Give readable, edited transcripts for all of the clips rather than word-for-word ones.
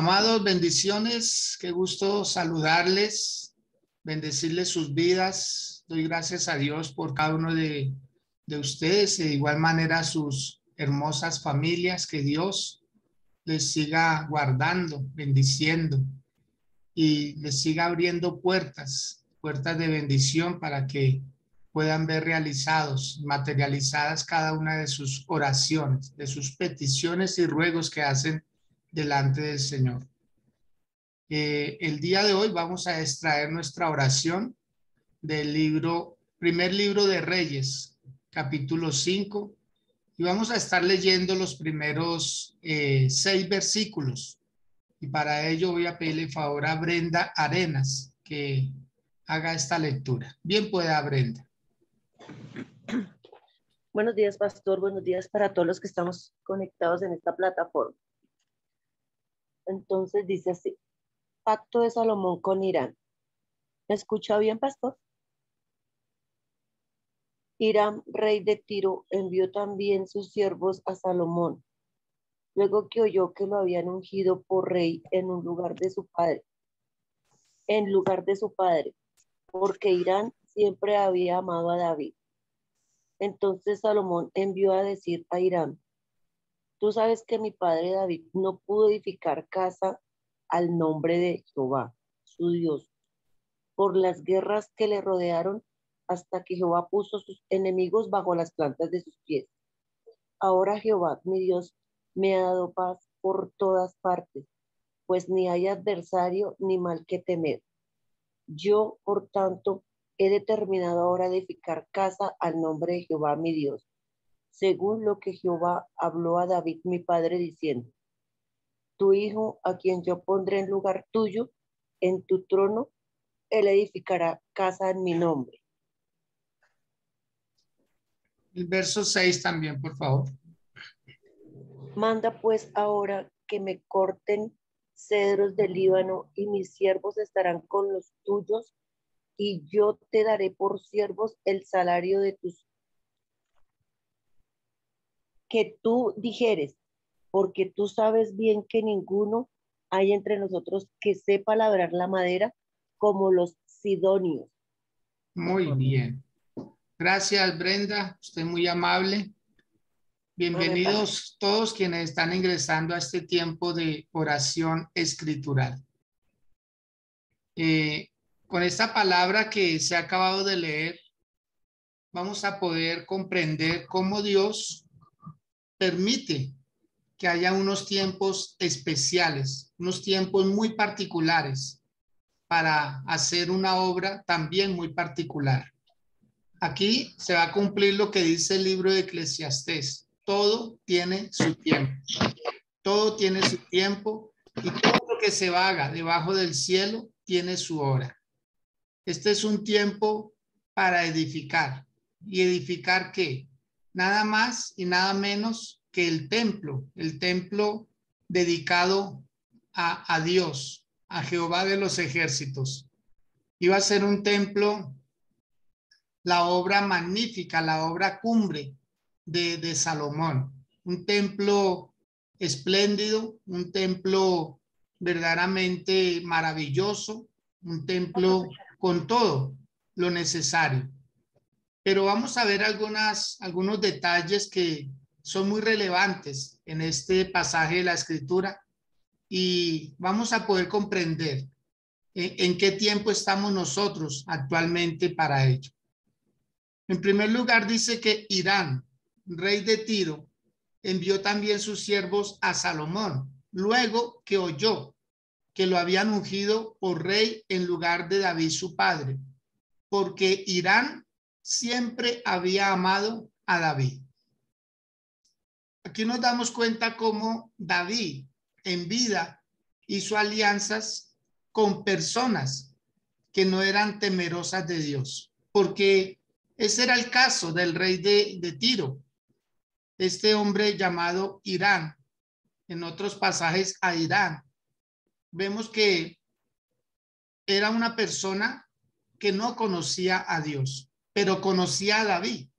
Amados, bendiciones, qué gusto saludarles, bendecirles sus vidas. Doy gracias a Dios por cada uno de ustedes y de igual manera a sus hermosas familias, que Dios les siga guardando, bendiciendo y les siga abriendo puertas de bendición para que puedan ver realizados, materializadas cada una de sus oraciones, de sus peticiones y ruegos que hacen delante del Señor. El día de hoy vamos a extraer nuestra oración del primer libro de Reyes, capítulo 5, y vamos a estar leyendo los primeros 6 versículos. Y para ello voy a pedirle favor a Brenda Arenas que haga esta lectura. Bien pueda, Brenda. Buenos días, pastor. Buenos días para todos los que estamos conectados en esta plataforma. Entonces dice así: Pacto de Salomón con Irán. ¿Me escucha bien, pastor? Hiram, rey de Tiro, envió también sus siervos a Salomón, luego que oyó que lo habían ungido por rey en lugar de su padre, porque Hiram siempre había amado a David. Entonces Salomón envió a decir a Hiram: tú sabes que mi padre David no pudo edificar casa al nombre de Jehová, su Dios, por las guerras que le rodearon, hasta que Jehová puso sus enemigos bajo las plantas de sus pies. Ahora Jehová, mi Dios, me ha dado paz por todas partes, pues ni hay adversario ni mal que temer. Yo, por tanto, he determinado ahora edificar casa al nombre de Jehová, mi Dios, según lo que Jehová habló a David, mi padre, diciendo: tu hijo, a quien yo pondré en lugar tuyo, en tu trono, él edificará casa en mi nombre. El verso 6 también, por favor. Manda pues ahora que me corten cedros del Líbano, y mis siervos estarán con los tuyos, y yo te daré por siervos el salario de tus que tú dijeres, porque tú sabes bien que ninguno hay entre nosotros que sepa labrar la madera como los sidonios. Muy bien. Gracias, Brenda. Usted muy amable. Bienvenidos todos quienes están ingresando a este tiempo de oración escritural. Con esta palabra que se ha acabado de leer, vamos a poder comprender cómo Dios permite que haya unos tiempos especiales, unos tiempos muy particulares para hacer una obra también muy particular. Aquí se va a cumplir lo que dice el libro de Eclesiastés: todo tiene su tiempo, todo tiene su tiempo, y todo lo que se haga debajo del cielo tiene su hora. Este es un tiempo para edificar. ¿Y edificar qué? Nada más y nada menos que el templo dedicado a Dios, a Jehová de los ejércitos. Iba a ser un templo, la obra magnífica, la obra cumbre de Salomón. Un templo espléndido, un templo verdaderamente maravilloso, un templo con todo lo necesario. Pero vamos a ver algunos detalles que son muy relevantes en este pasaje de la Escritura, y vamos a poder comprender en qué tiempo estamos nosotros actualmente para ello. En primer lugar, dice que Hiram, rey de Tiro, envió también sus siervos a Salomón, luego que oyó que lo habían ungido por rey en lugar de David su padre, porque Hiram siempre había amado a David. Aquí nos damos cuenta cómo David en vida hizo alianzas con personas que no eran temerosas de Dios, porque ese era el caso del rey de Tiro, este hombre llamado Hiram. En otros pasajes a Hiram, vemos que era una persona que no conocía a Dios, pero conocía a David.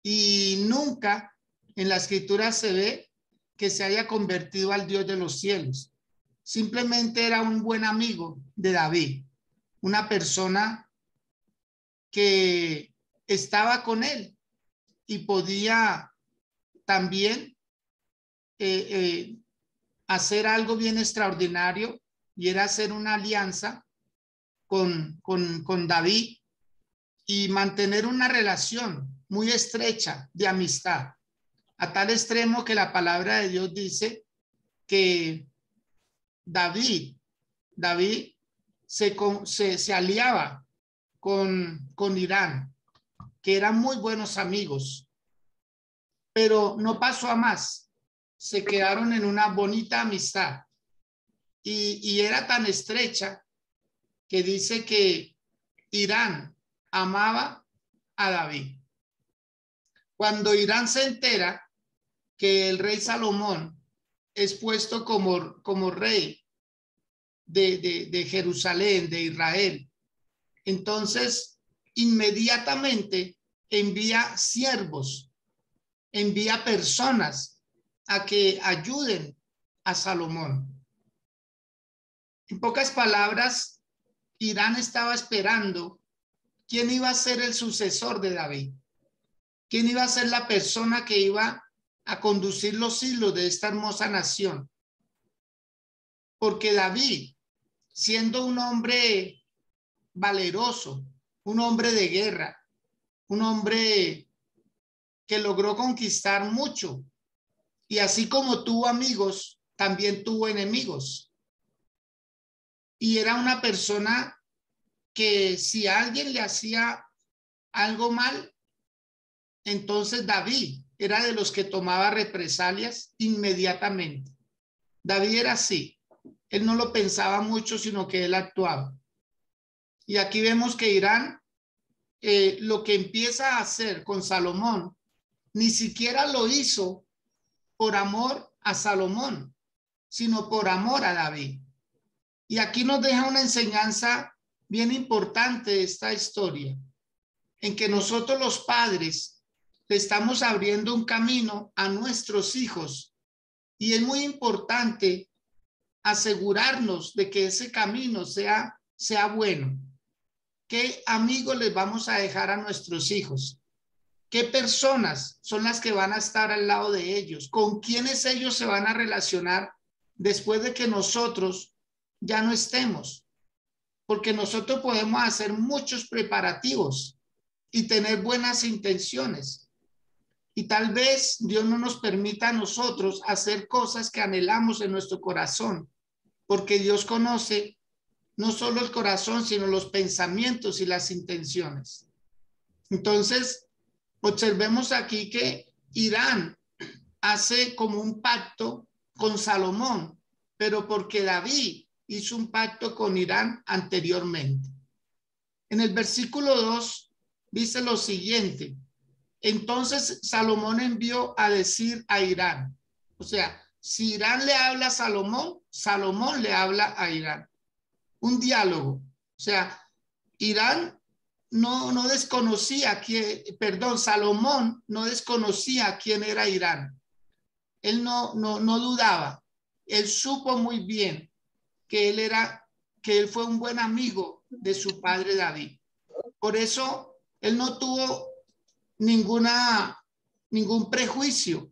Y nunca en la escritura se ve que se haya convertido al Dios de los cielos, simplemente era un buen amigo de David, una persona que estaba con él y podía también hacer algo bien extraordinario, y era hacer una alianza con David y mantener una relación muy estrecha de amistad, a tal extremo que la palabra de Dios dice que David se aliaba con Irán, que eran muy buenos amigos, pero no pasó a más. Se quedaron en una bonita amistad y era tan estrecha que dice que Irán amaba a David. Cuando Irán se entera que el rey Salomón es puesto como rey de Jerusalén, de Israel, entonces inmediatamente envía siervos, envía personas a que ayuden a Salomón. En pocas palabras, Irán estaba esperando quién iba a ser el sucesor de David, quién iba a ser la persona que iba a conducir los hilos de esta hermosa nación. Porque David, siendo un hombre valeroso, un hombre de guerra, un hombre que logró conquistar mucho, y así como tuvo amigos, también tuvo enemigos. Y era una persona que si alguien le hacía algo mal, entonces David era de los que tomaba represalias inmediatamente. David era así. Él no lo pensaba mucho, sino que él actuaba. Y aquí vemos que Irán, lo que empieza a hacer con Salomón, ni siquiera lo hizo por amor a Salomón, sino por amor a David. Y aquí nos deja una enseñanza bien importante de esta historia, en que nosotros los padres le estamos abriendo un camino a nuestros hijos, y es muy importante asegurarnos de que ese camino sea bueno. ¿Qué amigos les vamos a dejar a nuestros hijos? ¿Qué personas son las que van a estar al lado de ellos? ¿Con quiénes ellos se van a relacionar después de que nosotros ya no estemos? Porque nosotros podemos hacer muchos preparativos y tener buenas intenciones, y tal vez Dios no nos permita a nosotros hacer cosas que anhelamos en nuestro corazón, porque Dios conoce no solo el corazón, sino los pensamientos y las intenciones. Entonces, observemos aquí que Irán hace como un pacto con Salomón, pero porque David hizo un pacto con Irán anteriormente. En el versículo 2 dice lo siguiente: entonces Salomón envió a decir a Irán, o sea, si Irán le habla a Salomón, Salomón le habla a Irán. Un diálogo. O sea, Irán no desconocía Salomón no desconocía quién era Irán. Él no dudaba. Él supo muy bien que él fue un buen amigo de su padre David. Por eso él no tuvo ningún prejuicio,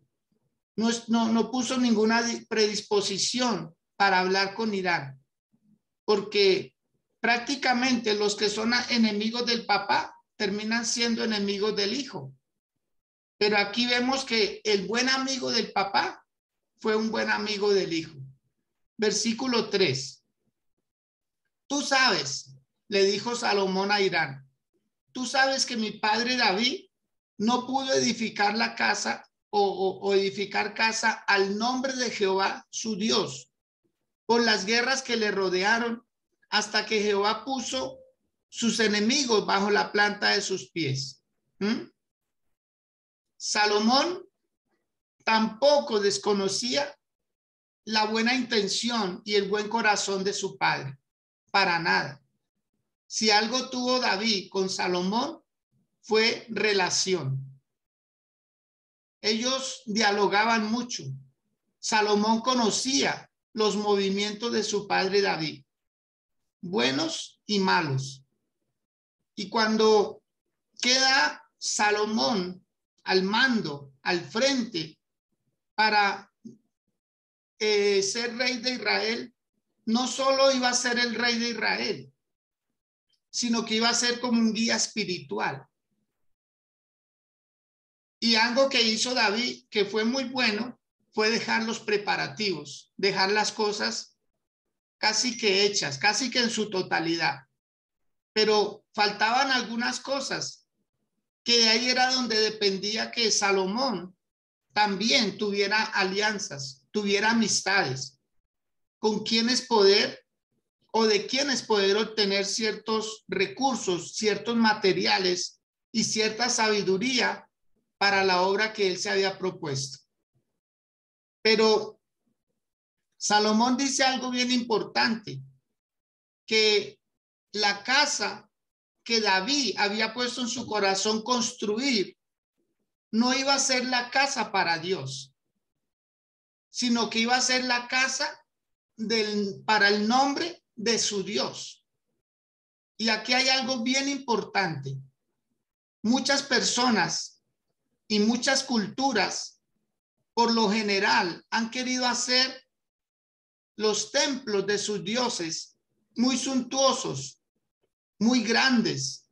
no puso ninguna predisposición para hablar con Irán, porque prácticamente los que son enemigos del papá terminan siendo enemigos del hijo. Pero aquí vemos que el buen amigo del papá fue un buen amigo del hijo. Versículo 3. Tú sabes, le dijo Salomón a Irán, tú sabes que mi padre David no pudo edificar la casa o edificar casa al nombre de Jehová, su Dios, por las guerras que le rodearon, hasta que Jehová puso sus enemigos bajo la planta de sus pies. Salomón tampoco desconocía la buena intención y el buen corazón de su padre, para nada. Si algo tuvo David con Salomón, fue relación. Ellos dialogaban mucho. Salomón conocía los movimientos de su padre David, buenos y malos. Y cuando queda Salomón al mando, al frente, para ser rey de Israel, no solo iba a ser el rey de Israel, sino que iba a ser como un guía espiritual. Y algo que hizo David, que fue muy bueno, fue dejar los preparativos, dejar las cosas casi que hechas, casi que en su totalidad. Pero faltaban algunas cosas, que de ahí era donde dependía que Salomón también tuviera alianzas, tuviera amistades, con quienes poder o de quienes poder obtener ciertos recursos, ciertos materiales y cierta sabiduría para la obra que él se había propuesto. Pero Salomón dice algo bien importante, que la casa que David había puesto en su corazón construir no iba a ser la casa para Dios, sino que iba a ser la casa para el nombre de su Dios. Y aquí hay algo bien importante. Muchas personas y muchas culturas, por lo general, han querido hacer los templos de sus dioses muy suntuosos, muy grandes,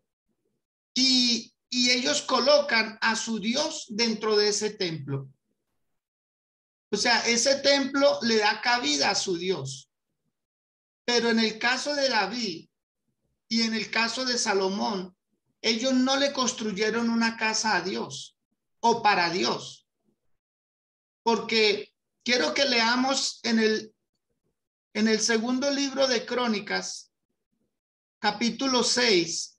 y ellos colocan a su Dios dentro de ese templo. O sea, ese templo le da cabida a su Dios. Pero en el caso de David y en el caso de Salomón, ellos no le construyeron una casa a Dios o para Dios. Porque quiero que leamos en el segundo libro de Crónicas, capítulo 6,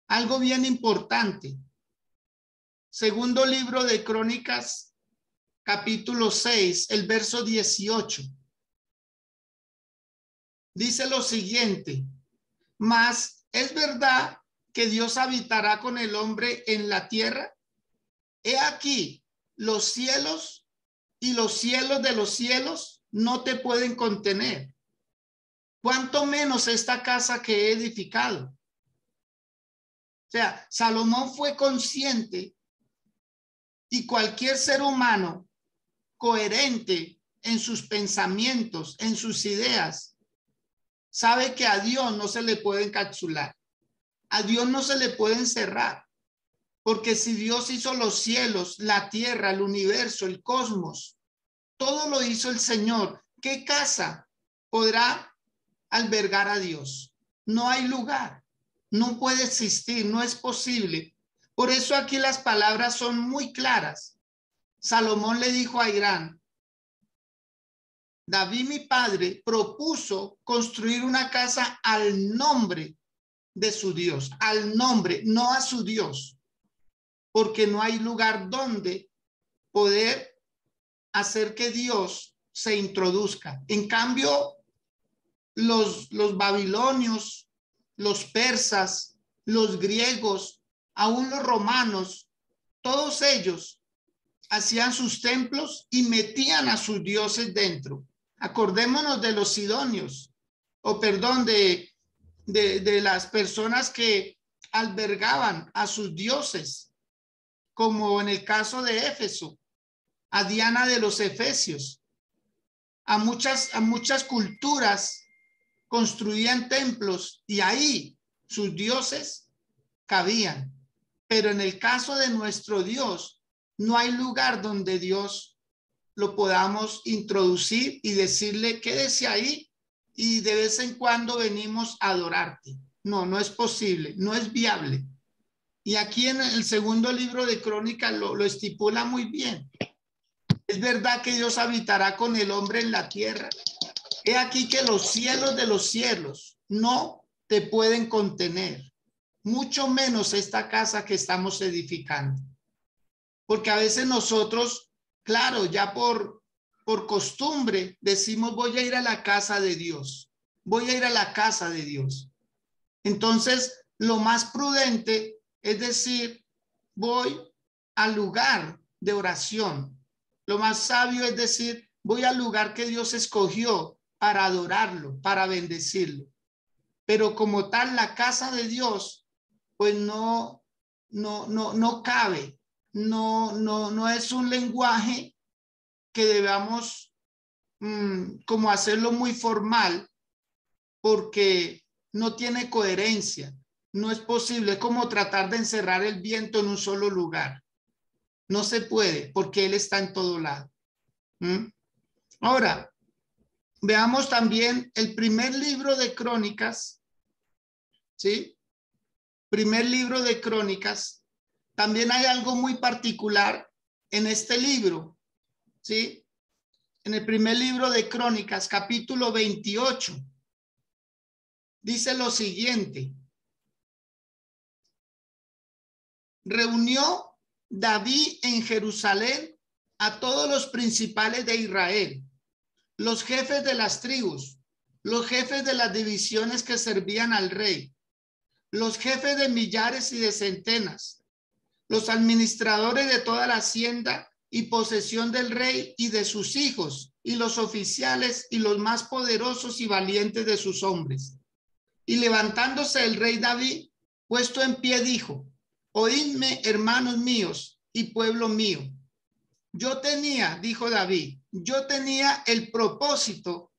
algo bien importante. Segundo libro de Crónicas, capítulo 6, el verso 18. Dice lo siguiente: mas es verdad que Dios habitará con el hombre en la tierra. He aquí, los cielos y los cielos de los cielos no te pueden contener. Cuánto menos esta casa que he edificado. O sea, Salomón fue consciente, y cualquier ser humano coherente en sus pensamientos, en sus ideas, sabe que a Dios no se le puede encapsular, a Dios no se le puede encerrar, porque si Dios hizo los cielos, la tierra, el universo, el cosmos, todo lo hizo el Señor, ¿qué casa podrá albergar a Dios? No hay lugar, no puede existir, no es posible. Por eso aquí las palabras son muy claras. Salomón le dijo a Hiram: David, mi padre, propuso construir una casa al nombre de su Dios, al nombre, no a su Dios, porque no hay lugar donde poder hacer que Dios se introduzca. En cambio, los babilonios, los persas, los griegos, aún los romanos, todos ellos hacían sus templos y metían a sus dioses dentro. Acordémonos de los sidonios, o perdón, de las personas que albergaban a sus dioses, como en el caso de Éfeso, a Diana de los Efesios. A muchas culturas construían templos y ahí sus dioses cabían. Pero en el caso de nuestro Dios, no hay lugar donde Dios lo podamos introducir y decirle: quédese ahí y de vez en cuando venimos a adorarte. No, no es posible, no es viable. Y aquí en el segundo libro de Crónicas lo estipula muy bien. Es verdad que Dios habitará con el hombre en la tierra. He aquí que los cielos de los cielos no te pueden contener, mucho menos esta casa que estamos edificando. Porque a veces nosotros, claro, ya por costumbre decimos: voy a ir a la casa de Dios, voy a ir a la casa de Dios. Entonces, lo más prudente es decir: voy al lugar de oración. Lo más sabio es decir: voy al lugar que Dios escogió para adorarlo, para bendecirlo. Pero como tal, la casa de Dios, pues no cabe, no es un lenguaje que debamos como hacerlo muy formal, porque no tiene coherencia, no es posible, es como tratar de encerrar el viento en un solo lugar, no se puede, porque Él está en todo lado. Ahora, veamos también el primer libro de Crónicas, ¿sí? Primer libro de Crónicas. También hay algo muy particular en este libro, ¿sí? En el primer libro de Crónicas, capítulo 28, dice lo siguiente: reunió David en Jerusalén a todos los principales de Israel, los jefes de las tribus, los jefes de las divisiones que servían al rey, los jefes de millares y de centenas, los administradores de toda la hacienda y posesión del rey y de sus hijos, y los oficiales y los más poderosos y valientes de sus hombres. Y levantándose el rey David, puesto en pie, dijo: oídme, hermanos míos y pueblo mío. Dijo David, yo tenía el propósito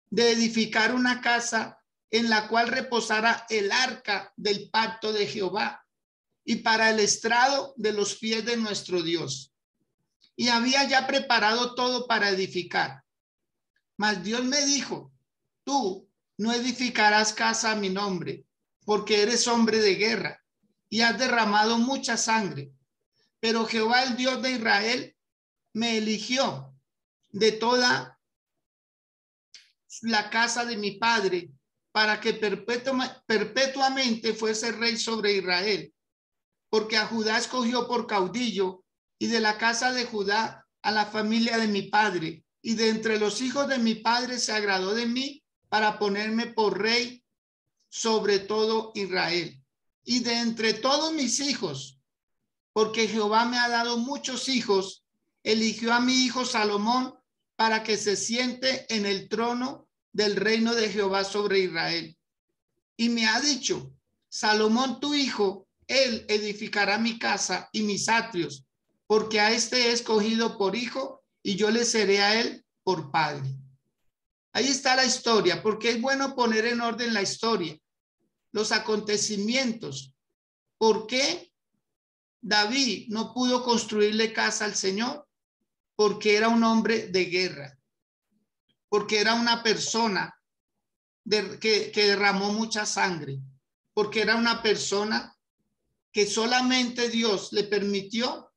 de edificar una casa en la cual reposara el arca del pacto de Jehová y para el estrado de los pies de nuestro Dios. Y había ya preparado todo para edificar. Mas Dios me dijo: tú no edificarás casa a mi nombre, porque eres hombre de guerra y has derramado mucha sangre. Pero Jehová, el Dios de Israel, me eligió de toda la casa de mi padre para que perpetuamente fuese rey sobre Israel, porque a Judá escogió por caudillo, y de la casa de Judá a la familia de mi padre, y de entre los hijos de mi padre se agradó de mí para ponerme por rey sobre todo Israel. Y de entre todos mis hijos, porque Jehová me ha dado muchos hijos, eligió a mi hijo Salomón para que se siente en el trono del reino de Jehová sobre Israel. Y me ha dicho: Salomón tu hijo, él edificará mi casa y mis atrios, porque a este he escogido por hijo y yo le seré a él por padre. Ahí está la historia, porque es bueno poner en orden la historia, los acontecimientos. ¿Por qué David no pudo construirle casa al Señor? Porque era un hombre de guerra, porque era una persona que derramó mucha sangre, porque era una persona que solamente Dios le permitió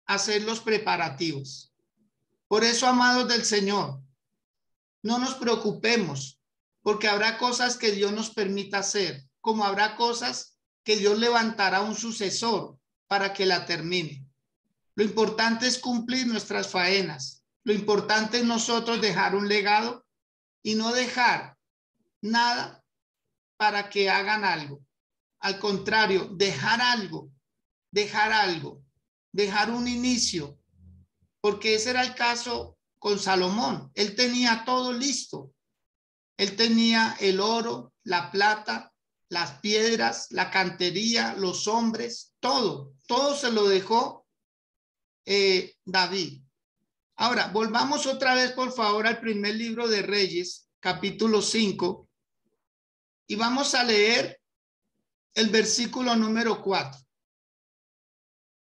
hacer los preparativos. Por eso, amados del Señor, no nos preocupemos, porque habrá cosas que Dios nos permita hacer, como habrá cosas que Dios levantará un sucesor para que la termine. Lo importante es cumplir nuestras faenas. Lo importante es nosotros dejar un legado y no dejar nada para que hagan algo. Al contrario, dejar algo, dejar un inicio, porque ese era el caso con Salomón. Él tenía todo listo. Él tenía el oro, la plata, las piedras, la cantería, los hombres, todo se lo dejó David. Ahora, volvamos otra vez, por favor, al primer libro de Reyes, capítulo 5, y vamos a leer el versículo número 4.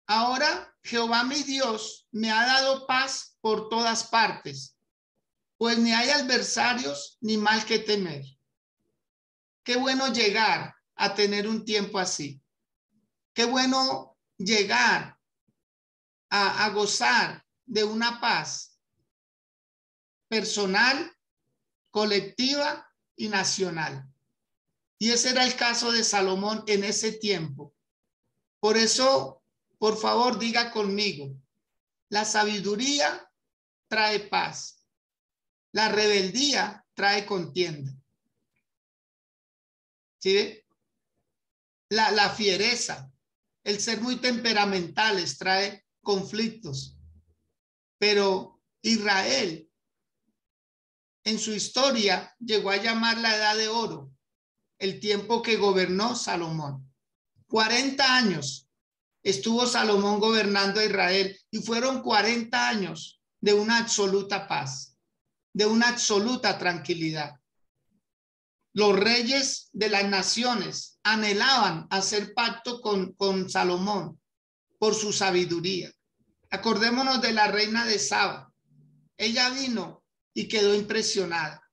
Ahora, Jehová mi Dios me ha dado paz por todas partes, pues ni hay adversarios ni mal que temer. Qué bueno llegar a tener un tiempo así. Qué bueno llegar a gozar de una paz personal, colectiva y nacional. Y ese era el caso de Salomón en ese tiempo. Por eso, por favor, diga conmigo: la sabiduría trae paz, la rebeldía trae contienda. ¿Sí? La fiereza, el ser muy temperamentales trae conflictos. Pero Israel en su historia llegó a llamar la Edad de Oro, el tiempo que gobernó Salomón. 40 años estuvo Salomón gobernando a Israel y fueron 40 años de una absoluta paz, de una absoluta tranquilidad. Los reyes de las naciones anhelaban hacer pacto con Salomón por su sabiduría. Acordémonos de la reina de Saba. Ella vino y quedó impresionada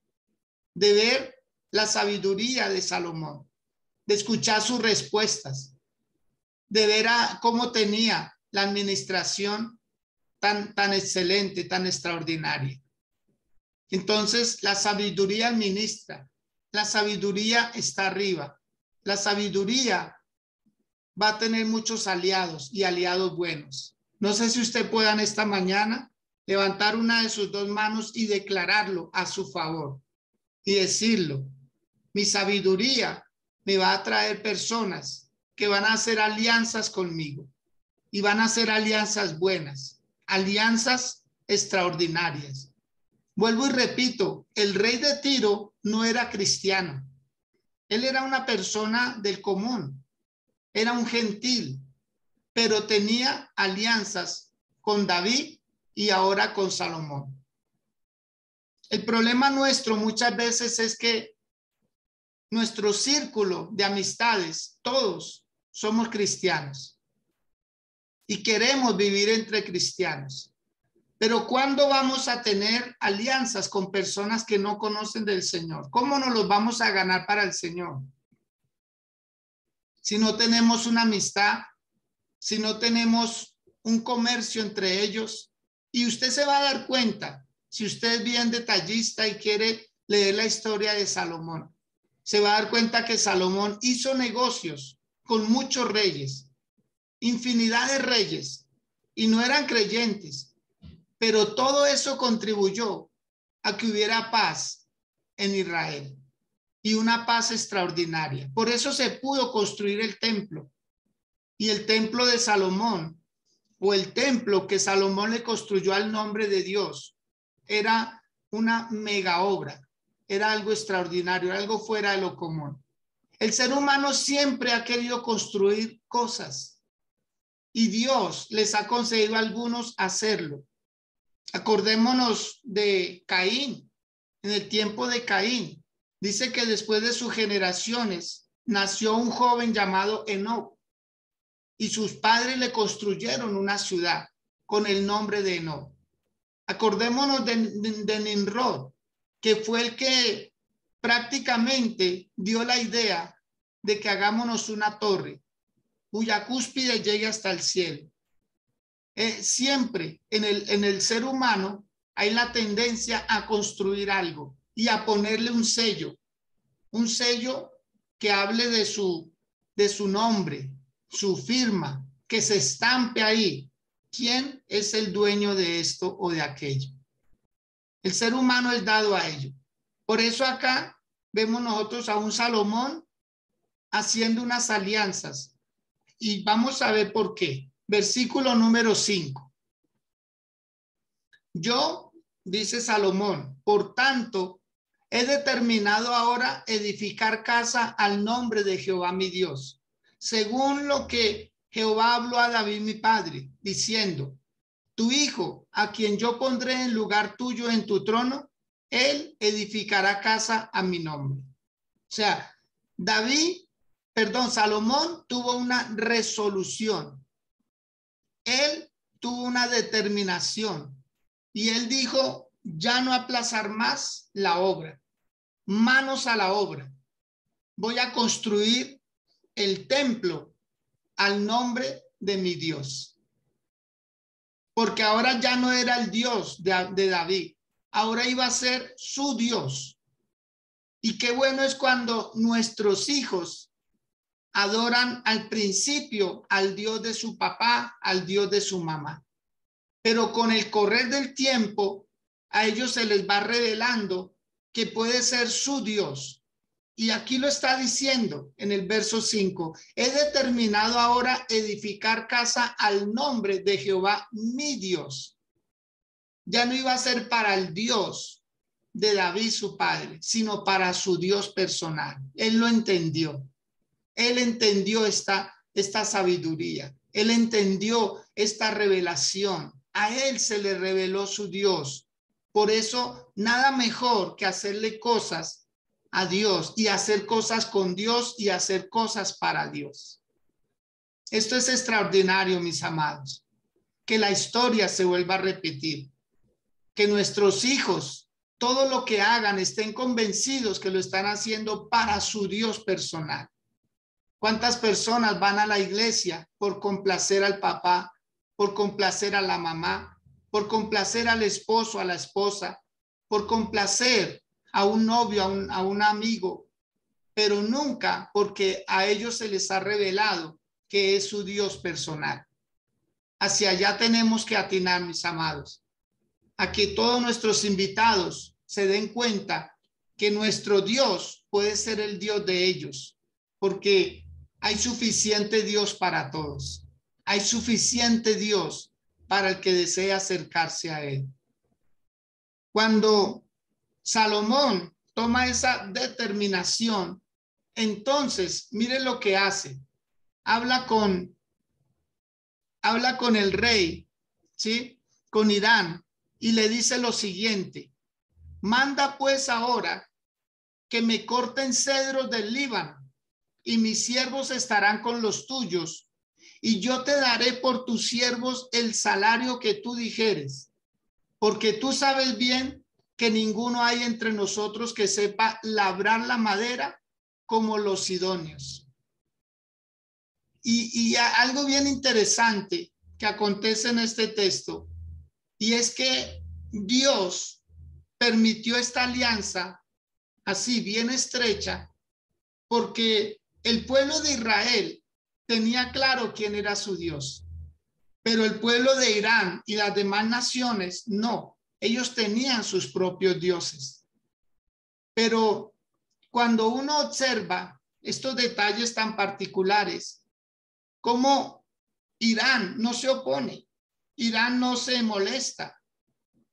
de ver la sabiduría de Salomón, de escuchar sus respuestas, de ver cómo tenía la administración tan excelente, tan extraordinaria. Entonces, la sabiduría administra, la sabiduría está arriba, la sabiduría va a tener muchos aliados y aliados buenos. No sé si usted pueda en esta mañana levantar una de sus dos manos y declararlo a su favor y decirlo: mi sabiduría me va a traer personas que van a hacer alianzas conmigo y van a hacer alianzas buenas, alianzas extraordinarias. Vuelvo y repito, el rey de Tiro no era cristiano. Él era una persona del común, era un gentil, pero tenía alianzas con David y ahora con Salomón. El problema nuestro muchas veces es que nuestro círculo de amistades, todos somos cristianos y queremos vivir entre cristianos. Pero ¿cuándo vamos a tener alianzas con personas que no conocen del Señor? ¿Cómo nos los vamos a ganar para el Señor? Si no tenemos una amistad, si no tenemos un comercio entre ellos, y usted se va a dar cuenta, si usted es bien detallista y quiere leer la historia de Salomón, se va a dar cuenta que Salomón hizo negocios con muchos reyes, infinidad de reyes, y no eran creyentes. Pero todo eso contribuyó a que hubiera paz en Israel y una paz extraordinaria. Por eso se pudo construir el templo. Y el templo de Salomón, o el templo que Salomón le construyó al nombre de Dios, era una mega obra, era algo extraordinario, algo fuera de lo común. El ser humano siempre ha querido construir cosas y Dios les ha concedido a algunos hacerlo. Acordémonos de Caín. En el tiempo de Caín, dice que después de sus generaciones nació un joven llamado Enoc y sus padres le construyeron una ciudad con el nombre de Enoc. Acordémonos de Nimrod, que fue el que prácticamente dio la idea de que hagámonos una torre cuya cúspide llegue hasta el cielo. Siempre en el ser humano hay la tendencia a construir algo y a ponerle un sello que hable de su nombre, su firma, que se estampe ahí. ¿Quién es el dueño de esto o de aquello? El ser humano es dado a ello. Por eso acá vemos nosotros a un Salomón haciendo unas alianzas y vamos a ver por qué. Versículo número 5. Yo, dice Salomón, por tanto, he determinado ahora edificar casa al nombre de Jehová mi Dios, según lo que Jehová habló a David mi padre, diciendo: tu hijo, a quien yo pondré en lugar tuyo en tu trono, él edificará casa a mi nombre. O sea, Salomón tuvo una resolución. Él tuvo una determinación y él dijo: ya no aplazar más la obra, manos a la obra. Voy a construir el templo al nombre de mi Dios. Porque ahora ya no era el Dios de David, ahora iba a ser su Dios. Y qué bueno es cuando nuestros hijos adoran al principio al Dios de su papá, al Dios de su mamá. Pero con el correr del tiempo, a ellos se les va revelando que puede ser su Dios. Y aquí lo está diciendo en el verso 5. He determinado ahora edificar casa al nombre de Jehová, mi Dios. Ya no iba a ser para el Dios de David su padre, sino para su Dios personal. Él lo entendió. Él entendió esta sabiduría. Él entendió esta revelación. A él se le reveló su Dios. Por eso, nada mejor que hacerle cosas a Dios y hacer cosas con Dios y hacer cosas para Dios. Esto es extraordinario, mis amados. Que la historia se vuelva a repetir. Que nuestros hijos, todo lo que hagan, estén convencidos que lo están haciendo para su Dios personal. ¿Cuántas personas van a la iglesia por complacer al papá, por complacer a la mamá, por complacer al esposo, a la esposa, por complacer a un novio, a un amigo, pero nunca porque a ellos se les ha revelado que es su Dios personal? Hacia allá tenemos que atinar, mis amados, a que todos nuestros invitados se den cuenta que nuestro Dios puede ser el Dios de ellos, porque hay suficiente Dios para todos. Hay suficiente Dios para el que desea acercarse a él. Cuando Salomón toma esa determinación, entonces mire lo que hace. Habla con el rey, ¿sí? Con Irán, y le dice lo siguiente: manda pues ahora que me corten cedros del Líbano, y mis siervos estarán con los tuyos, y yo te daré por tus siervos el salario que tú dijeres, porque tú sabes bien que ninguno hay entre nosotros que sepa labrar la madera como los sidonios. Y algo bien interesante que acontece en este texto, y es que Dios permitió esta alianza así bien estrecha, porque el pueblo de Israel tenía claro quién era su Dios, pero el pueblo de Irán y las demás naciones no. Ellos tenían sus propios dioses. Pero cuando uno observa estos detalles tan particulares, como Irán no se opone, Irán no se molesta,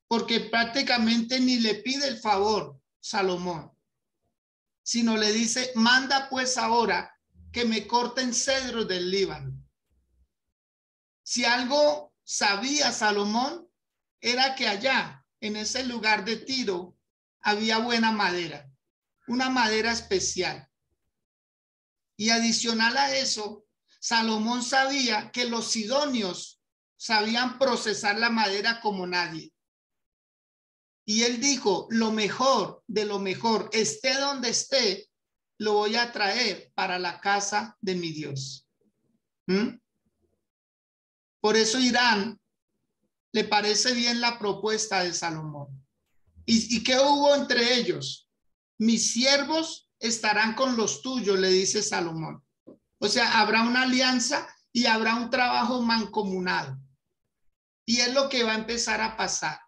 porque prácticamente ni le pide el favor Salomón, sino le dice: manda pues ahora que me corten cedros del Líbano. Si algo sabía Salomón, era que allá, en ese lugar de Tiro, había buena madera, una madera especial. Y adicional a eso, Salomón sabía que los sidonios sabían procesar la madera como nadie. Y él dijo: lo mejor de lo mejor, esté donde esté, lo voy a traer para la casa de mi Dios. Por eso Irán le parece bien la propuesta de Salomón. ¿Y qué hubo entre ellos? Mis siervos estarán con los tuyos, le dice Salomón. O sea, habrá una alianza y habrá un trabajo mancomunado. Y es lo que va a empezar a pasar.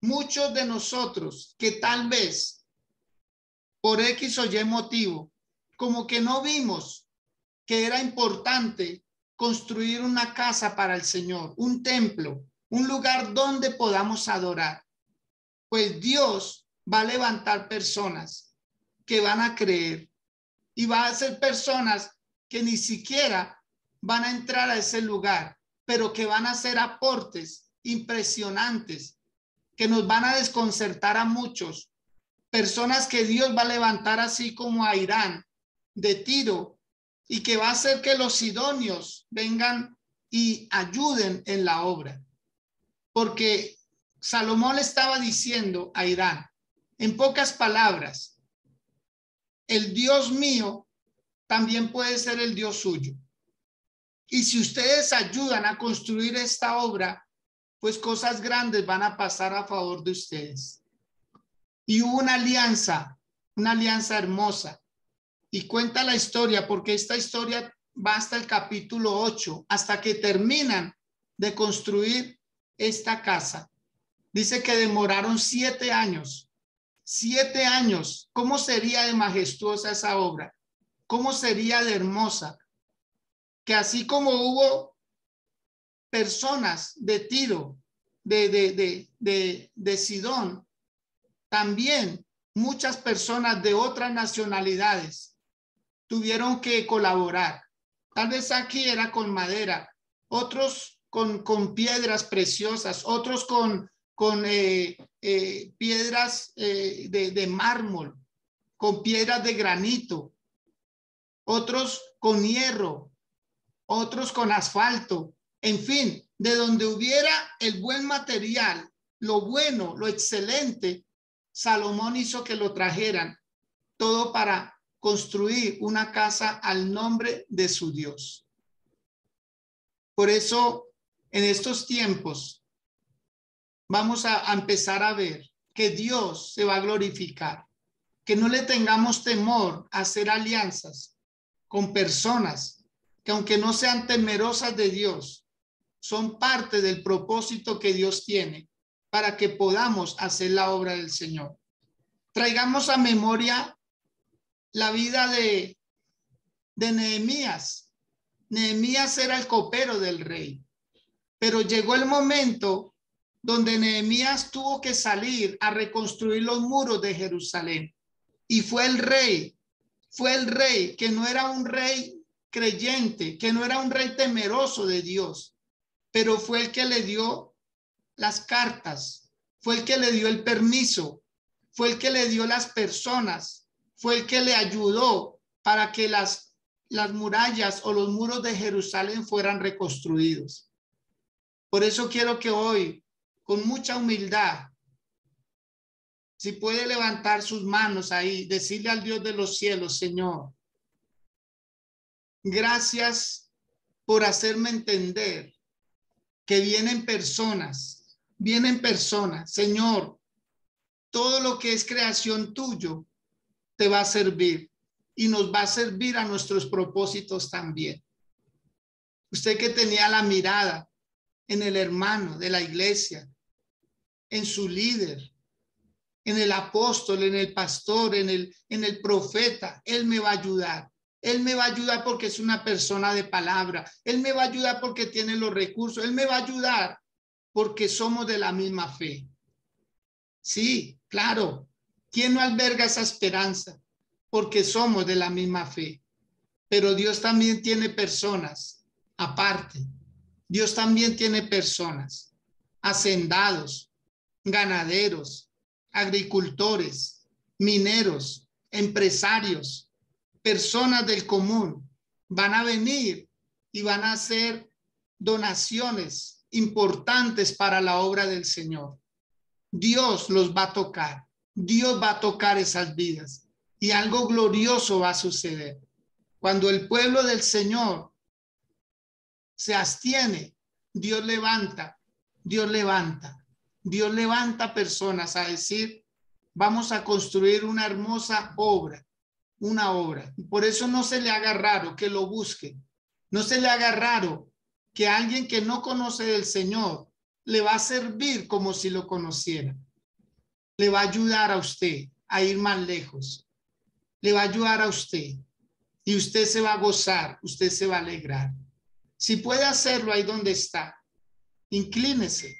Muchos de nosotros que tal vez por X o Y motivo, como que no vimos que era importante construir una casa para el Señor, un templo, un lugar donde podamos adorar. Pues Dios va a levantar personas que van a creer, y va a ser personas que ni siquiera van a entrar a ese lugar, pero que van a hacer aportes impresionantes, que nos van a desconcertar a muchos. Personas que Dios va a levantar, así como a Irán de Tiro, y que va a hacer que los sidonios vengan y ayuden en la obra. Porque Salomón le estaba diciendo a Irán, en pocas palabras: el Dios mío también puede ser el Dios suyo. Y si ustedes ayudan a construir esta obra, pues cosas grandes van a pasar a favor de ustedes. Y hubo una alianza hermosa. Y cuenta la historia, porque esta historia va hasta el capítulo 8, hasta que terminan de construir esta casa. Dice que demoraron 7 años. 7 años. ¿Cómo sería de majestuosa esa obra? ¿Cómo sería de hermosa? Que así como hubo personas de Tiro, de Sidón, también muchas personas de otras nacionalidades tuvieron que colaborar. Tal vez aquí era con madera, otros con piedras preciosas, otros con piedras de mármol, con piedras de granito, otros con hierro, otros con asfalto, en fin, de donde hubiera el buen material, lo bueno, lo excelente, Salomón hizo que lo trajeran, todo para construir una casa al nombre de su Dios. Por eso, en estos tiempos, vamos a empezar a ver que Dios se va a glorificar, que no le tengamos temor a hacer alianzas con personas que, aunque no sean temerosas de Dios, son parte del propósito que Dios tiene para que podamos hacer la obra del Señor. Traigamos a memoria la vida de Nehemías. Nehemías era el copero del rey, pero llegó el momento donde Nehemías tuvo que salir a reconstruir los muros de Jerusalén. Y fue el rey que no era un rey creyente, que no era un rey temeroso de Dios, pero fue el que le dio las cartas, fue el que le dio el permiso, fue el que le dio las personas, fue el que le ayudó para que las murallas o los muros de Jerusalén fueran reconstruidos. Por eso quiero que hoy, con mucha humildad, si puede levantar sus manos ahí, decirle al Dios de los cielos: Señor, gracias por hacerme entender que vienen personas, Señor, todo lo que es creación tuyo te va a servir y nos va a servir a nuestros propósitos también. Usted que tenía la mirada en el hermano de la iglesia, en su líder, en el apóstol, en el pastor, en el profeta, él me va a ayudar. Él me va a ayudar porque es una persona de palabra. Él me va a ayudar porque tiene los recursos. Él me va a ayudar porque somos de la misma fe. Sí, claro. ¿Quién no alberga esa esperanza? Porque somos de la misma fe. Pero Dios también tiene personas aparte. Dios también tiene personas, hacendados, ganaderos, agricultores, mineros, empresarios, personas del común. Van a venir y van a hacer donaciones importantes para la obra del Señor. Dios los va a tocar. Dios va a tocar esas vidas y algo glorioso va a suceder. Cuando el pueblo del Señor se abstiene, Dios levanta personas a decir: vamos a construir una hermosa obra, una obra. Por eso no se le haga raro que lo busque. No se le haga raro que alguien que no conoce del Señor le va a servir como si lo conociera. Le va a ayudar a usted a ir más lejos. Le va a ayudar a usted y usted se va a gozar, usted se va a alegrar. Si puede hacerlo ahí donde está, inclínese.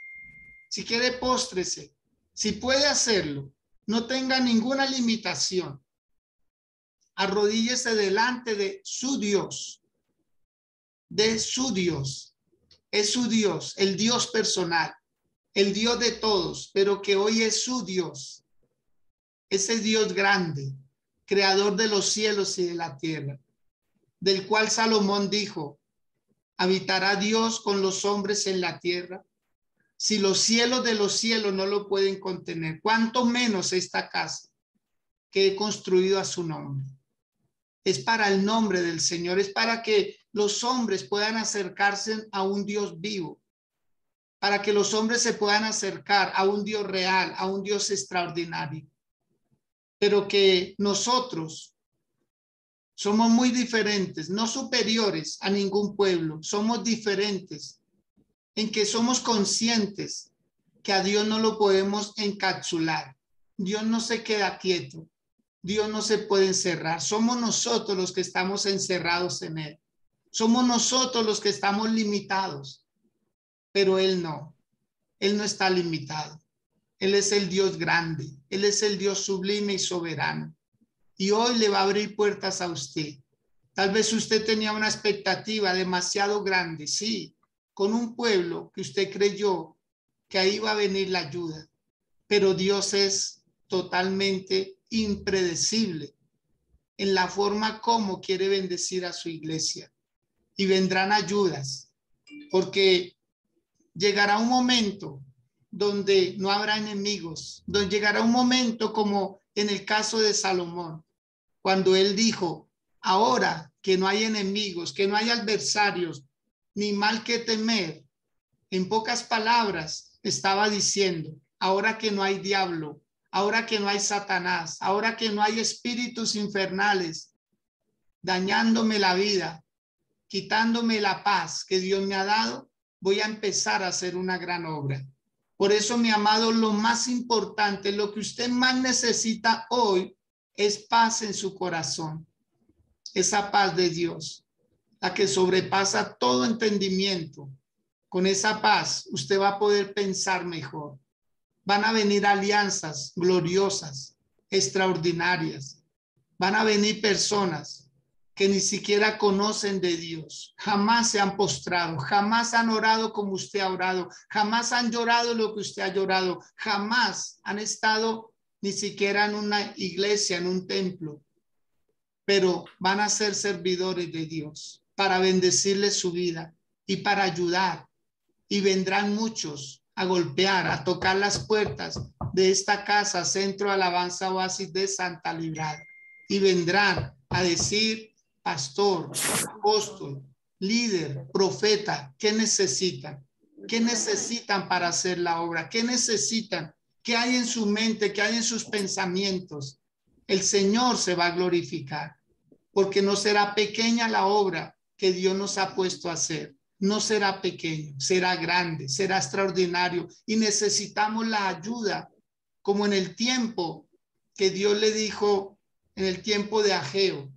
Si quiere, póstrese. Si puede hacerlo, no tenga ninguna limitación. Arrodíllese delante de su Dios. De su Dios. Es su Dios, el Dios personal, el Dios de todos, pero que hoy es su Dios. Ese Dios grande, creador de los cielos y de la tierra, del cual Salomón dijo: ¿habitará Dios con los hombres en la tierra? Si los cielos de los cielos no lo pueden contener, ¿cuánto menos esta casa que he construido a su nombre? Es para el nombre del Señor, es para que los hombres puedan acercarse a un Dios vivo, para que los hombres se puedan acercar a un Dios real, a un Dios extraordinario. Pero que nosotros somos muy diferentes, no superiores a ningún pueblo, somos diferentes en que somos conscientes que a Dios no lo podemos encapsular. Dios no se queda quieto. Dios no se puede encerrar. Somos nosotros los que estamos encerrados en Él. Somos nosotros los que estamos limitados. Pero Él no. Él no está limitado. Él es el Dios grande, Él es el Dios sublime y soberano. Y hoy le va a abrir puertas a usted. Tal vez usted tenía una expectativa demasiado grande, sí, con un pueblo que usted creyó que ahí iba a venir la ayuda, pero Dios es totalmente impredecible en la forma como quiere bendecir a su iglesia. Y vendrán ayudas, porque llegará un momento donde no habrá enemigos, donde llegará un momento como en el caso de Salomón, cuando él dijo, ahora que no hay enemigos, que no hay adversarios, ni mal que temer. En pocas palabras estaba diciendo, ahora que no hay diablo, ahora que no hay Satanás, ahora que no hay espíritus infernales dañándome la vida, quitándome la paz que Dios me ha dado, voy a empezar a hacer una gran obra. Por eso, mi amado, lo más importante, lo que usted más necesita hoy es paz en su corazón. Esa paz de Dios, la que sobrepasa todo entendimiento. Con esa paz, usted va a poder pensar mejor. Van a venir alianzas gloriosas, extraordinarias. Van a venir personas que ni siquiera conocen de Dios, jamás se han postrado, jamás han orado como usted ha orado, jamás han llorado lo que usted ha llorado, jamás han estado ni siquiera en una iglesia, en un templo, pero van a ser servidores de Dios para bendecirles su vida y para ayudar. Y vendrán muchos a golpear, a tocar las puertas de esta casa, Centro de Alabanza Oasis de Santa Librada. Y vendrán a decir, pastor, apóstol, líder, profeta, ¿qué necesitan? ¿Qué necesitan para hacer la obra? ¿Qué necesitan? ¿Qué hay en su mente? ¿Qué hay en sus pensamientos? El Señor se va a glorificar, porque no será pequeña la obra que Dios nos ha puesto a hacer. No será pequeño, será grande, será extraordinario, y necesitamos la ayuda, como en el tiempo que Dios le dijo, en el tiempo de Ageo,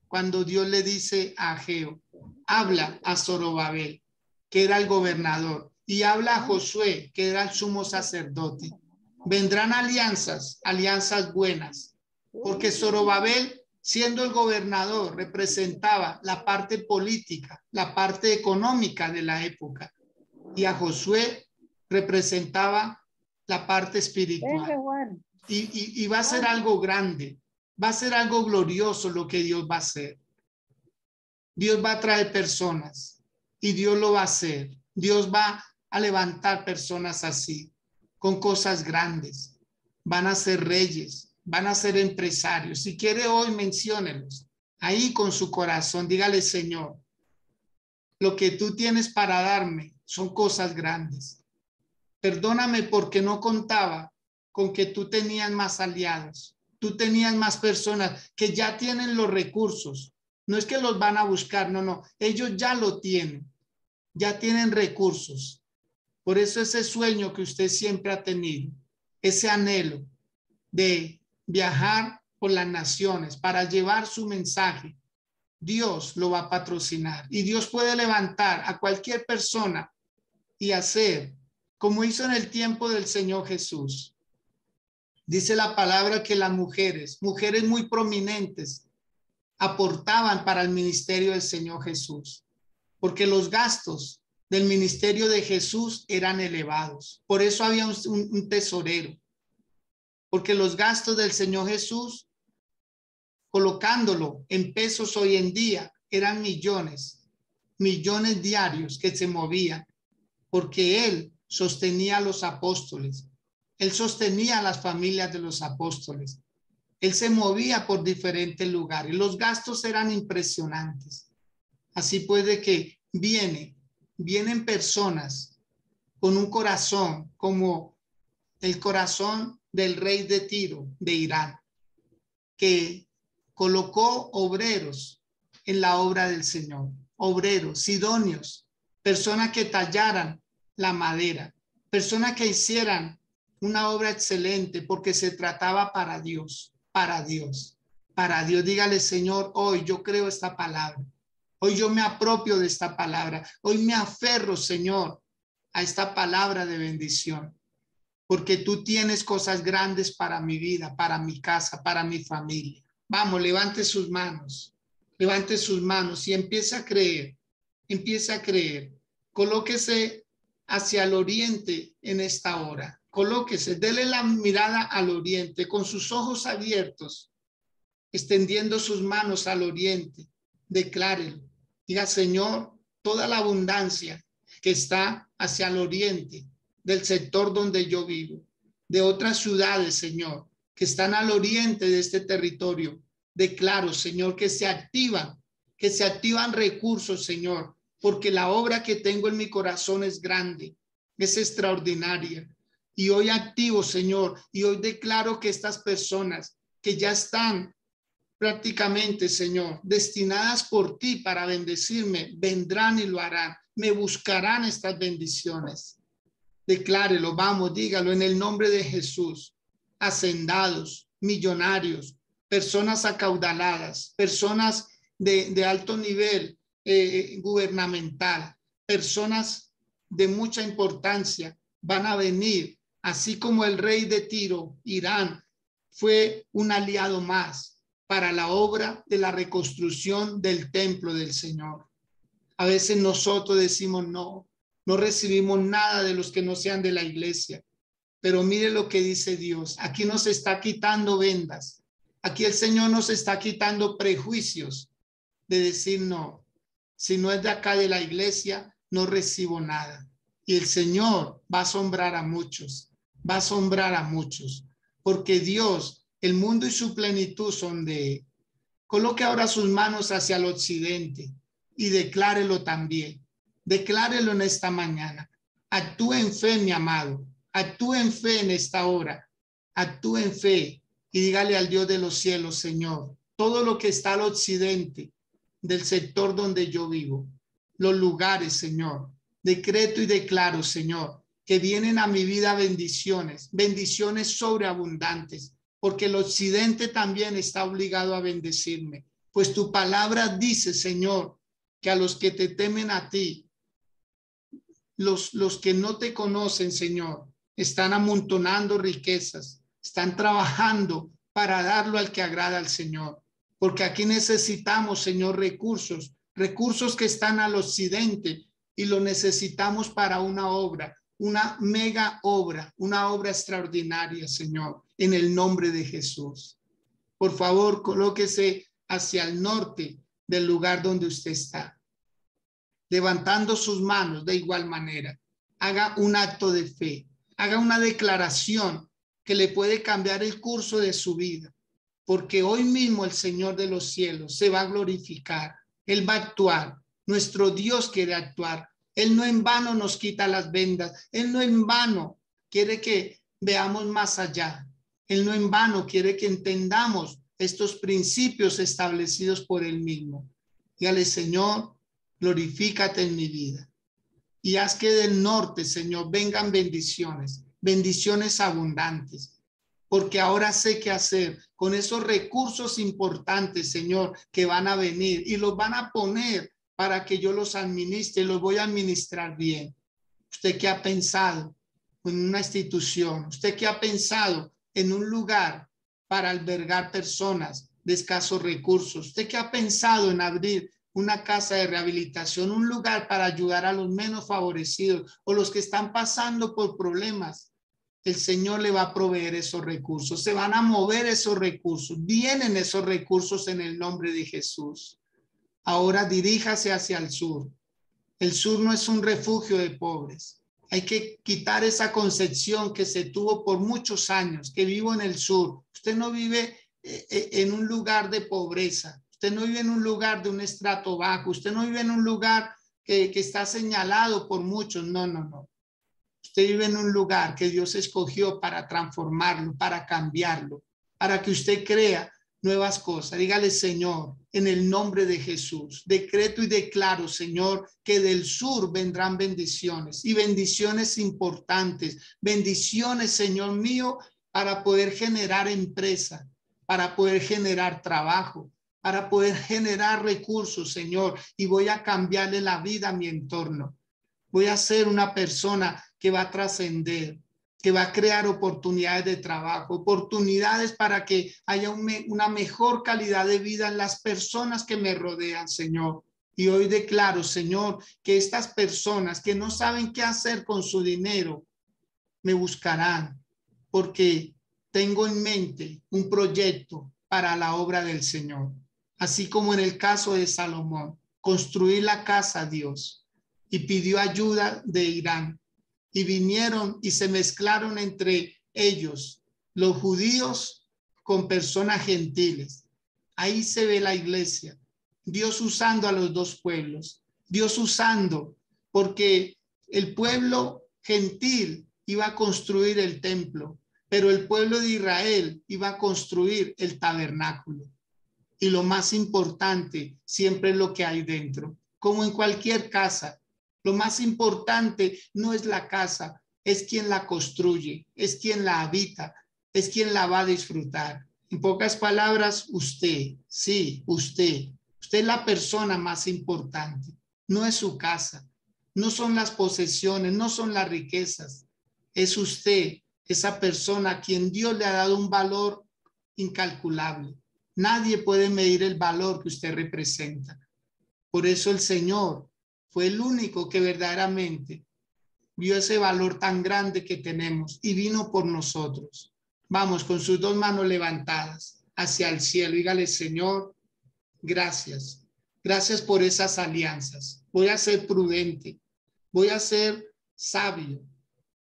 cuando Dios le dice a Ageo, habla a Zorobabel, que era el gobernador, y habla a Josué, que era el sumo sacerdote. Vendrán alianzas, alianzas buenas, porque Zorobabel, siendo el gobernador, representaba la parte política, la parte económica de la época, y a Josué representaba la parte espiritual. Y va a ser algo grande, va a ser algo glorioso lo que Dios va a hacer. Dios va a traer personas y Dios lo va a hacer. Dios va a levantar personas así, con cosas grandes. Van a ser reyes, van a ser empresarios. Si quiere hoy, menciónelos. Ahí con su corazón, dígale, Señor, lo que tú tienes para darme son cosas grandes. Perdóname porque no contaba con que tú tenías más aliados. Tú tenías más personas que ya tienen los recursos. No es que los van a buscar, no. Ellos ya lo tienen. Ya tienen recursos. Por eso ese sueño que usted siempre ha tenido, ese anhelo de viajar por las naciones para llevar su mensaje, Dios lo va a patrocinar. Y Dios puede levantar a cualquier persona y hacer como hizo en el tiempo del Señor Jesús. Dice la palabra que las mujeres muy prominentes, aportaban para el ministerio del Señor Jesús, porque los gastos del ministerio de Jesús eran elevados. Por eso había un tesorero, porque los gastos del Señor Jesús, colocándolo en pesos hoy en día, eran millones diarios que se movían, porque Él sostenía a los apóstoles. Él sostenía a las familias de los apóstoles. Él se movía por diferentes lugares. Los gastos eran impresionantes. Así puede que vienen personas con un corazón como el corazón del rey de Tiro, de Irán, que colocó obreros en la obra del Señor. Obreros, sidonios, personas que tallaran la madera, personas que hicieran una obra excelente porque se trataba para Dios, para Dios, para Dios. Dígale, Señor, hoy yo creo esta palabra. Hoy yo me apropio de esta palabra. Hoy me aferro, Señor, a esta palabra de bendición. porque tú tienes cosas grandes para mi vida, para mi casa, para mi familia. Vamos, levante sus manos y empieza a creer, Colóquese hacia el oriente en esta hora. Colóquese, dele la mirada al oriente con sus ojos abiertos, extendiendo sus manos al oriente. Declárelo. Diga, Señor, toda la abundancia que está hacia el oriente del sector donde yo vivo, de otras ciudades, Señor, que están al oriente de este territorio. Declaro, Señor, que se activan recursos, Señor, porque la obra que tengo en mi corazón es grande, es extraordinaria. Y hoy activo, Señor, y hoy declaro que estas personas que ya están prácticamente, Señor, destinadas por ti para bendecirme, vendrán y lo harán. Me buscarán estas bendiciones. Declárelo, vamos, dígalo en el nombre de Jesús. Hacendados, millonarios, personas acaudaladas, personas de alto nivel gubernamental, personas de mucha importancia van a venir, así como el rey de Tiro, Irán, fue un aliado más para la obra de la reconstrucción del templo del Señor. A veces nosotros decimos no recibimos nada de los que no sean de la iglesia. Pero mire lo que dice Dios. Aquí nos está quitando vendas. Aquí el Señor nos está quitando prejuicios de decir no. Si no es de acá de la iglesia, no recibo nada. Y el Señor va a asombrar a muchos. Va a asombrar a muchos. Porque Dios, el mundo y su plenitud son de Él. Coloque ahora sus manos hacia el occidente y declárelo también. Declárelo en esta mañana. Actúe en fe, mi amado. Actúe en fe en esta hora. Actúe en fe y dígale al Dios de los cielos, Señor, todo lo que está al occidente del sector donde yo vivo, los lugares, Señor, decreto y declaro, Señor, que vienen a mi vida bendiciones, bendiciones sobreabundantes, porque el occidente también está obligado a bendecirme. Pues tu palabra dice, Señor, que a los que te temen a ti, los que no te conocen, Señor, están amontonando riquezas, están trabajando para darlo al que agrada al Señor. Porque aquí necesitamos, Señor, recursos que están al occidente y lo necesitamos para una obra, una mega obra, una obra extraordinaria, Señor, en el nombre de Jesús. Por favor, colóquese hacia el norte del lugar donde usted está, levantando sus manos de igual manera. Haga un acto de fe, haga una declaración que le puede cambiar el curso de su vida, porque hoy mismo el Señor de los cielos se va a glorificar. Él va a actuar. Nuestro Dios quiere actuar. Él no en vano nos quita las vendas. Él no en vano quiere que veamos más allá. Él no en vano quiere que entendamos estos principios establecidos por Él mismo. Dígale, Señor, glorifícate en mi vida y haz que del norte, Señor, vengan bendiciones, bendiciones abundantes, porque ahora sé qué hacer con esos recursos importantes, Señor, que van a venir y los van a poner para que yo los administre, los voy a administrar bien. ¿Usted qué ha pensado en una institución? ¿Usted qué ha pensado en un lugar para albergar personas de escasos recursos? ¿Usted qué ha pensado en abrir una casa de rehabilitación, un lugar para ayudar a los menos favorecidos o los que están pasando por problemas? El Señor le va a proveer esos recursos, se van a mover esos recursos, vienen esos recursos en el nombre de Jesús. Ahora diríjase hacia el sur. El sur no es un refugio de pobres. Hay que quitar esa concepción que se tuvo por muchos años, que vivo en el sur. Usted no vive en un lugar de pobreza. Usted no vive en un lugar de un estrato bajo. Usted no vive en un lugar que está señalado por muchos. No, no, no. Usted vive en un lugar que Dios escogió para transformarlo, para cambiarlo, para que usted crea nuevas cosas. Dígale, Señor, en el nombre de Jesús, decreto y declaro, Señor, que del sur vendrán bendiciones y bendiciones importantes. Bendiciones, Señor mío, para poder generar empresa, para poder generar trabajo, para poder generar recursos, Señor, y voy a cambiarle la vida a mi entorno. Voy a ser una persona que va a trascender. que va a crear oportunidades de trabajo, oportunidades para que haya una mejor calidad de vida en las personas que me rodean, Señor. Y hoy declaro, Señor, que estas personas que no saben qué hacer con su dinero, me buscarán, porque tengo en mente un proyecto para la obra del Señor. Así como en el caso de Salomón, construir la casa a Dios y pidió ayuda de Irán. Y vinieron y se mezclaron entre ellos los judíos con personas gentiles. Ahí se ve la iglesia, Dios usando a los dos pueblos, Dios usando, porque el pueblo gentil iba a construir el templo, pero el pueblo de Israel iba a construir el tabernáculo. Y lo más importante siempre es lo que hay dentro, como en cualquier casa. Lo más importante no es la casa, es quien la construye, es quien la habita, es quien la va a disfrutar. En pocas palabras, usted, sí, usted es la persona más importante. No es su casa, no son las posesiones, no son las riquezas. Es usted, esa persona a quien Dios le ha dado un valor incalculable. Nadie puede medir el valor que usted representa. Por eso el Señor fue el único que verdaderamente vio ese valor tan grande que tenemos y vino por nosotros. Vamos, con sus dos manos levantadas hacia el cielo. Dígale, Señor, gracias. Gracias por esas alianzas. Voy a ser prudente. Voy a ser sabio.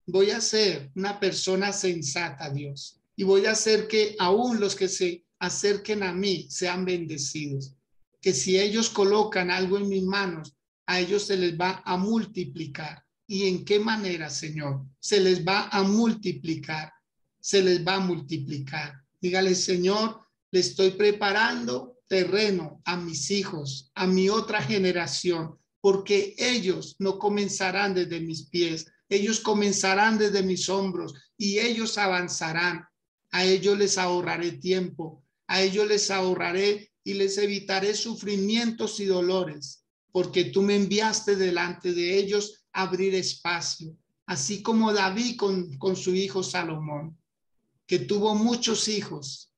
Voy a ser una persona sensata, Dios. Y voy a hacer que aún los que se acerquen a mí sean bendecidos. Que si ellos colocan algo en mis manos, a ellos se les va a multiplicar. ¿Y en qué manera, Señor? Se les va a multiplicar. Se les va a multiplicar. Dígale, Señor, le estoy preparando terreno a mis hijos, a mi otra generación, porque ellos no comenzarán desde mis pies. Ellos comenzarán desde mis hombros y ellos avanzarán. A ellos les ahorraré tiempo, a ellos les ahorraré y les evitaré sufrimientos y dolores, porque tú me enviaste delante de ellos a abrir espacio, así como David con su hijo Salomón, que tuvo muchos hijos,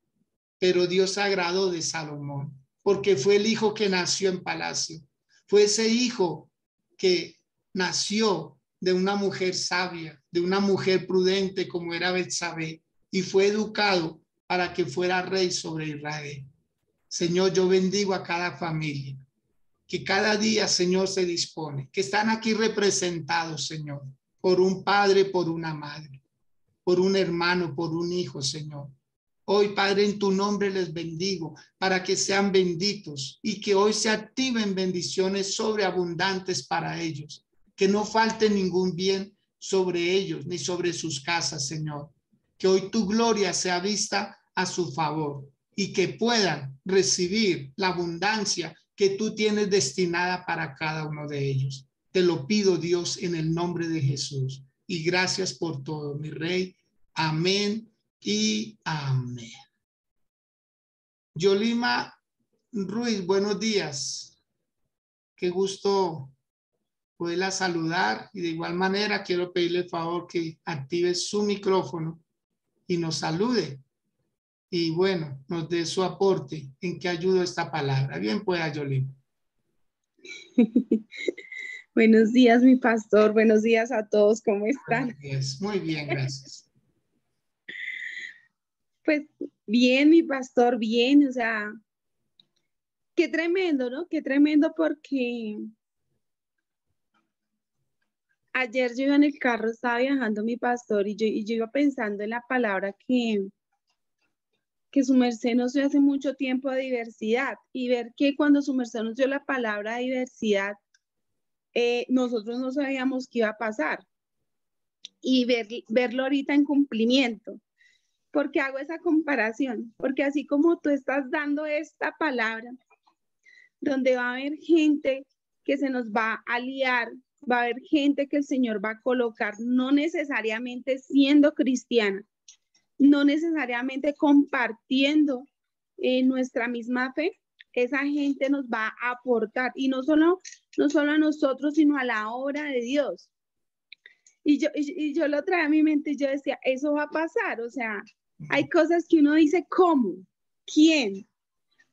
pero Dios se agradó de Salomón, porque fue el hijo que nació en palacio, fue ese hijo que nació de una mujer sabia, de una mujer prudente como era Betsabé, y fue educado para que fuera rey sobre Israel. Señor, yo bendigo a cada familia, que cada día, Señor, se dispone, que están aquí representados, Señor, por un padre, por una madre, por un hermano, por un hijo, Señor. Hoy, Padre, en tu nombre les bendigo para que sean benditos y que hoy se activen bendiciones sobreabundantes para ellos. Que no falte ningún bien sobre ellos ni sobre sus casas, Señor. Que hoy tu gloria sea vista a su favor y que puedan recibir la abundancia que tú tienes destinada para cada uno de ellos. Te lo pido, Dios, en el nombre de Jesús. Y gracias por todo, mi Rey. Amén y amén. Yolima Ruiz, buenos días. Qué gusto poderla saludar y de igual manera quiero pedirle el favor que active su micrófono y nos salude y bueno, nos dé su aporte en qué ayuda esta palabra. Bien pueda, Yolima. Buenos días, mi pastor. Buenos días a todos. ¿Cómo están? Muy bien, gracias. Pues bien, mi pastor, bien. O sea, qué tremendo, ¿no? Qué tremendo porque ayer yo iba en el carro, estaba viajando mi pastor y yo iba pensando en la palabra que su merced nos dio hace mucho tiempo de diversidad y ver que cuando su merced nos dio la palabra diversidad, nosotros no sabíamos qué iba a pasar y verlo ahorita en cumplimiento. ¿Por qué hago esa comparación? Porque así como tú estás dando esta palabra, donde va a haber gente que se nos va a aliar, va a haber gente que el Señor va a colocar, no necesariamente siendo cristiana, no necesariamente compartiendo nuestra misma fe, esa gente nos va a aportar, y no solo a nosotros, sino a la obra de Dios. Y yo lo traía a mi mente y yo decía, eso va a pasar. O sea, hay cosas que uno dice, ¿cómo? ¿Quién?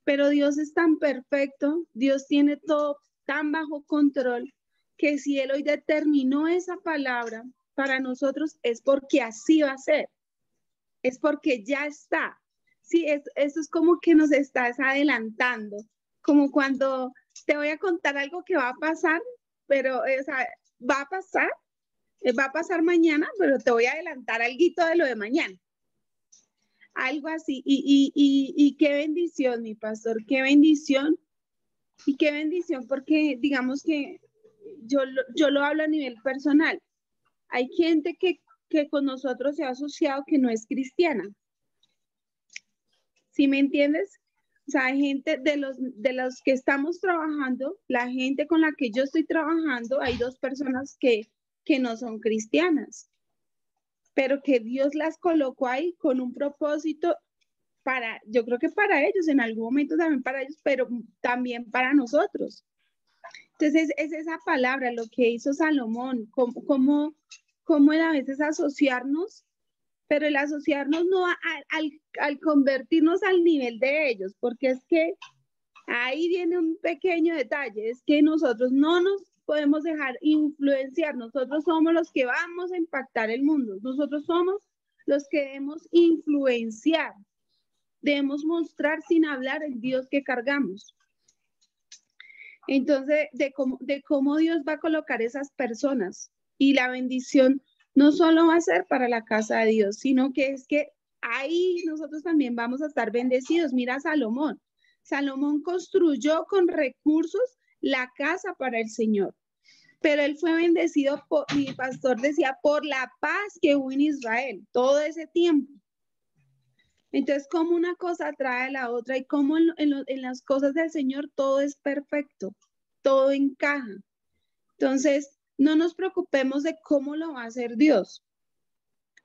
Pero Dios es tan perfecto, Dios tiene todo tan bajo control, que si Él hoy determinó esa palabra para nosotros es porque así va a ser, es porque ya está. Sí, eso es como que nos estás adelantando, como cuando te voy a contar algo que va a pasar, pero o sea, va a pasar mañana, pero te voy a adelantar algo de lo de mañana. Algo así. Y qué bendición, mi pastor, qué bendición. Y qué bendición, porque digamos que yo lo hablo a nivel personal. Hay gente que con nosotros se ha asociado que no es cristiana. ¿Sí me entiendes? O sea, hay gente de los que estamos trabajando, la gente con la que yo estoy trabajando, hay 2 personas que no son cristianas, pero que Dios las colocó ahí con un propósito yo creo que para ellos, en algún momento también para ellos, pero también para nosotros. Entonces, es esa palabra, lo que hizo Salomón, cómo era a veces asociarnos, pero el asociarnos no al convertirnos al nivel de ellos, porque es que ahí viene un pequeño detalle, es que nosotros no nos podemos dejar influenciar, nosotros somos los que vamos a impactar el mundo, nosotros somos los que debemos influenciar, debemos mostrar sin hablar el Dios que cargamos. Entonces, de cómo Dios va a colocar esas personas, y la bendición no solo va a ser para la casa de Dios, sino que es que ahí nosotros también vamos a estar bendecidos. Mira Salomón. Salomón construyó con recursos la casa para el Señor, pero él fue bendecido, mi pastor decía, por la paz que hubo en Israel todo ese tiempo. Entonces, como una cosa trae a la otra, y como en las cosas del Señor todo es perfecto, todo encaja. Entonces, no nos preocupemos de cómo lo va a hacer Dios.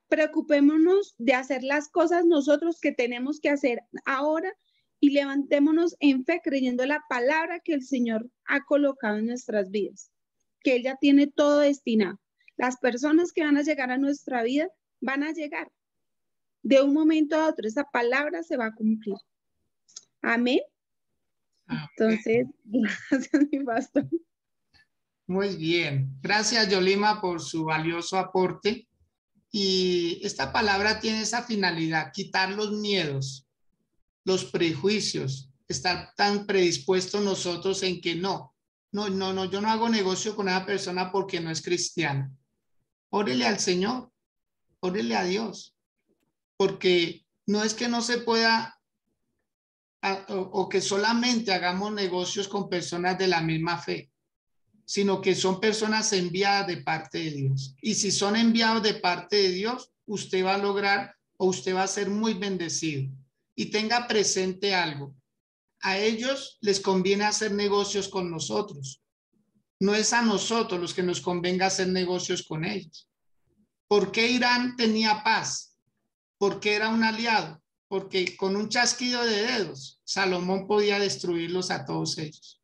Preocupémonos de hacer las cosas nosotros que tenemos que hacer ahora, y levantémonos en fe creyendo la palabra que el Señor ha colocado en nuestras vidas, que Él ya tiene todo destinado. Las personas que van a llegar a nuestra vida van a llegar. De un momento a otro, esa palabra se va a cumplir. Amén. Entonces, gracias, mi pastor. Muy bien. Gracias, Yolima, por su valioso aporte. Y esta palabra tiene esa finalidad, quitar los miedos, los prejuicios, estar tan predispuestos nosotros en que no, yo no hago negocio con esa persona porque no es cristiana. Órele al Señor, órele a Dios, porque no es que no se pueda o que solamente hagamos negocios con personas de la misma fe, sino que son personas enviadas de parte de Dios. Y si son enviados de parte de Dios, usted va a lograr o usted va a ser muy bendecido. Y tenga presente algo, a ellos les conviene hacer negocios con nosotros. No es a nosotros los que nos convenga hacer negocios con ellos. ¿Por qué Irán tenía paz? Porque era un aliado, porque con un chasquido de dedos, Salomón podía destruirlos a todos ellos.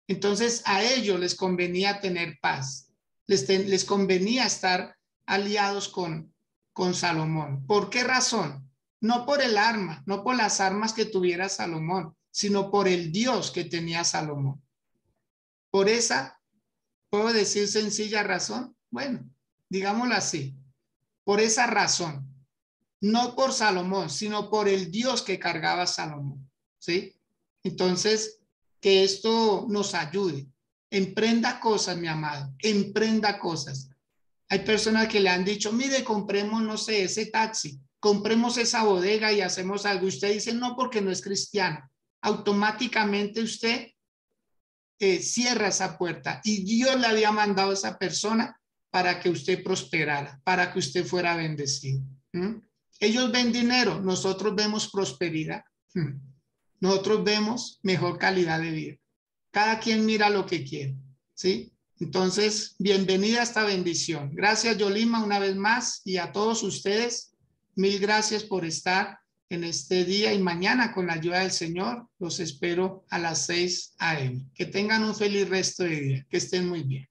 Entonces a ellos les convenía tener paz, les convenía estar aliados con Salomón. ¿Por qué razón? No por el arma, no por las armas que tuviera Salomón, sino por el Dios que tenía Salomón. Por esa, ¿puedo decir sencilla razón? Bueno, digámoslo así, por esa razón, no por Salomón, sino por el Dios que cargaba Salomón, ¿sí? Entonces, que esto nos ayude. Emprenda cosas, mi amado, emprenda cosas. Hay personas que le han dicho, mire, compremos, no sé, ese taxi, compremos esa bodega y hacemos algo. Usted dice, no, porque no es cristiano. Automáticamente usted cierra esa puerta, y Dios le había mandado a esa persona para que usted prosperara, para que usted fuera bendecido. Ellos ven dinero, nosotros vemos prosperidad. Nosotros vemos mejor calidad de vida. Cada quien mira lo que quiere, ¿sí? Entonces, bienvenida a esta bendición. Gracias, Yolima, una vez más, y a todos ustedes, mil gracias por estar en este día, y mañana con la ayuda del Señor los espero a las 6 a.m. Que tengan un feliz resto de día, que estén muy bien.